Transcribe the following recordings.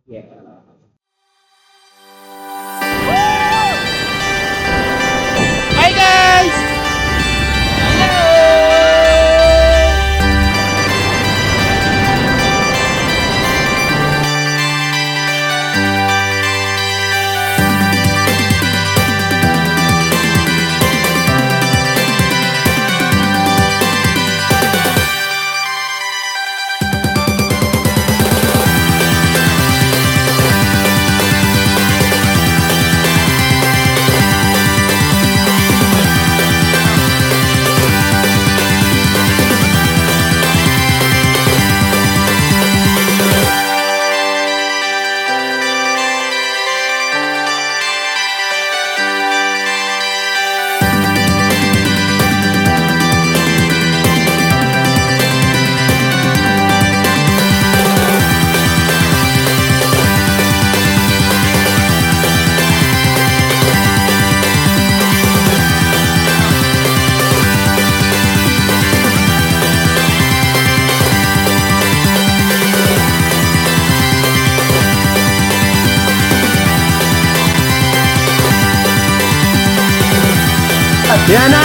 Yeah. Hi guys! Yan na!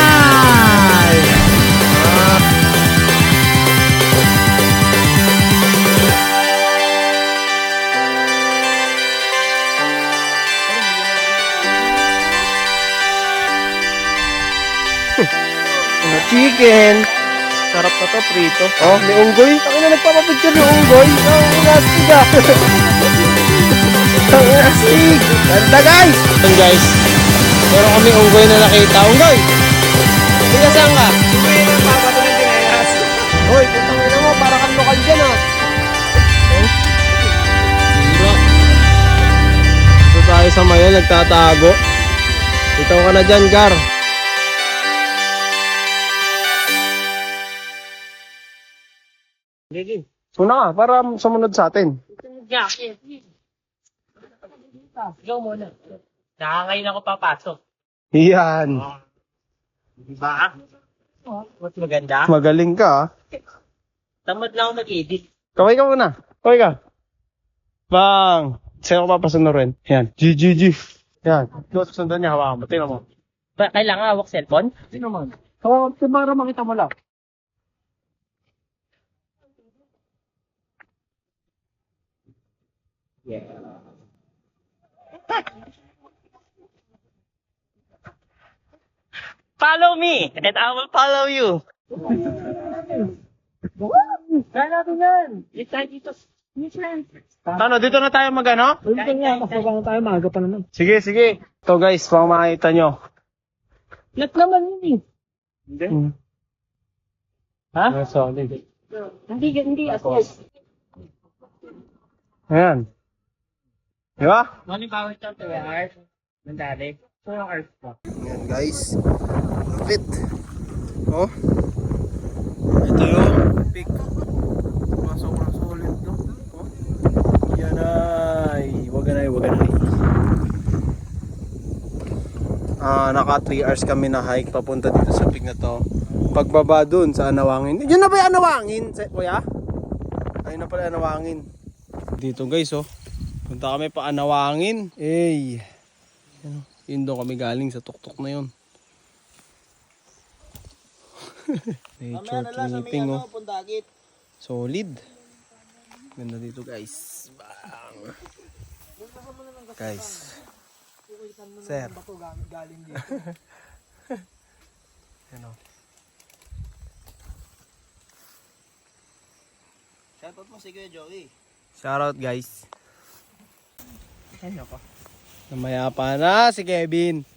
Chicken. Sarap na to, prito. Oh, may unggoy. Ako na nagpapapicture ng unggoy. Oh, unastig ah. Ang unastig. Ganda guys. Yan guys. Meron kami unggoy na nakita. Unggoy! Tiga saan ka? May nagpapato ng tinelas. Hoy, putang ina mo. Para kang lokal dyan ah. Sira. Ito tayo sa mayan. Nagtatago. Ito ka na dyan, Gar. Gigi. Una ka, para sumunod sa atin. Ikaw muna. Nakakain ako papasok. Yan. Diba? Mas maganda. Magaling ka ah. Tamad lang ako mag-edit. Kaway ka muna. Kaway ka. Bang! Sa'yo ko papasunurin. Yan. G. Yan. Ito susundan niya. Hawakan mo. Tingnan mo. Kailangan hawak cellphone? Tingnan mo. Hawakan mo. Para makita mo lang. Yeah. Follow me, and I will follow you. Kaya natin yan. It's time dito. Ano? Dito na tayo magano? Dito nga, masabang tayo, maaga pa naman. Sige. Ito guys, pang makita nyo. Lat naman yun eh. Hindi. Ha? Solid. Hindi ako. Ayan. Di ba? Money power to 2 hours. Mandali. 4 hours pa. Ayan guys. Lupit. Oh. Ito yung pick. Sobrang solid to. Oh. Yan ay. Waganay. Naka 3 hours kami na hike papunta dito sa peak na to. Pagbaba dun sa Anawangin. Yun na ba yung Anawangin? Kuya? Ayun na pala Anawangin. Dito guys oh. Punta kami pa Anawangin. Yun doon kami galing sa tuktok na yun. Nature clipping oh. Solid. Ganda dito guys. Bang. Guys. Sir. Yan o. Shoutout mo si Kuya Joey. Shoutout guys. Ano ko? Namaya pa na si Kevin.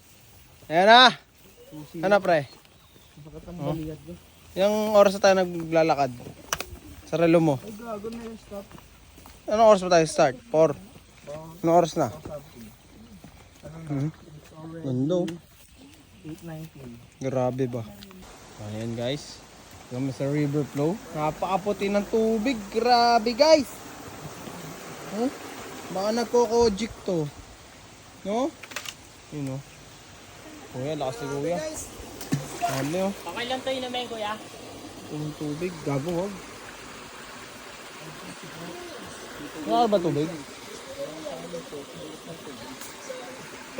Ayan na. Ano pre? Oh. Yung oras na tayo naglalakad. Sa relo mo. Ay, gago na yung stop. Anong oras ba tayo start? 4. Anong oras na? Ganda oh. 8:19. Grabe ba? Ayan guys. Kami sa river flow. Napakaputi ng tubig. Grabe guys. Baka nagkokojik to. No? Yun oh. Kuya, lakas ni kuya. Dami oh. Okay lang tayo naman, kuya. Yung tubig. Gago wag. Nakakal ba tubig?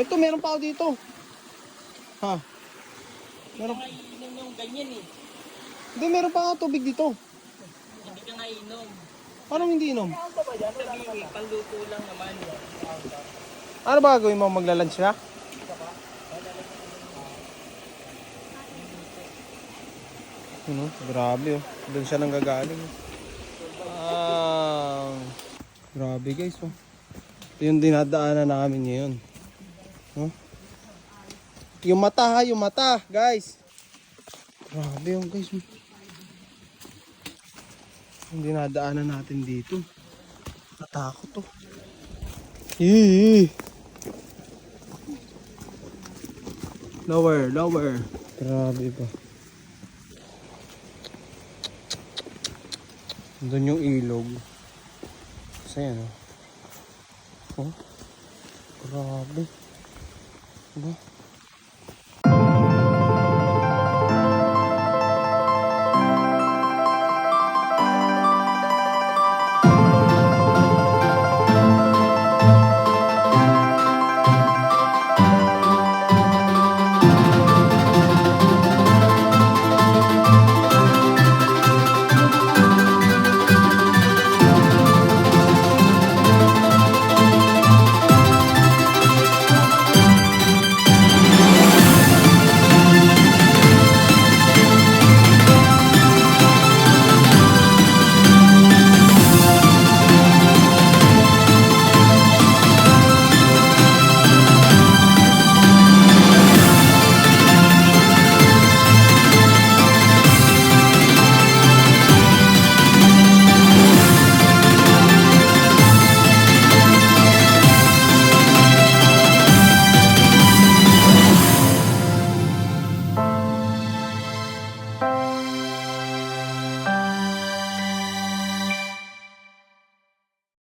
Ito, meron pa ako dito. Ha? Meron. Inom yung ganyan eh. Hindi, meron pa ako tubig dito. Hindi ka nga inom. Paano hindi inom? Sabi, panluto lang naman. Ano ba gagawin mo? Magla-lunch na? Ano? Grabe oh. Doon siya nang gagaling. Grabe guys oh. Ito yung dinadaanan namin ngayon. Huh? Yung mata ha, yung mata guys. Grabe yung guys. Yung dinadaanan natin dito. Natakot to. Lower, lower. Grabe ba. Doon yung ilog. Kasi ano. Oh. Grabe. Diba?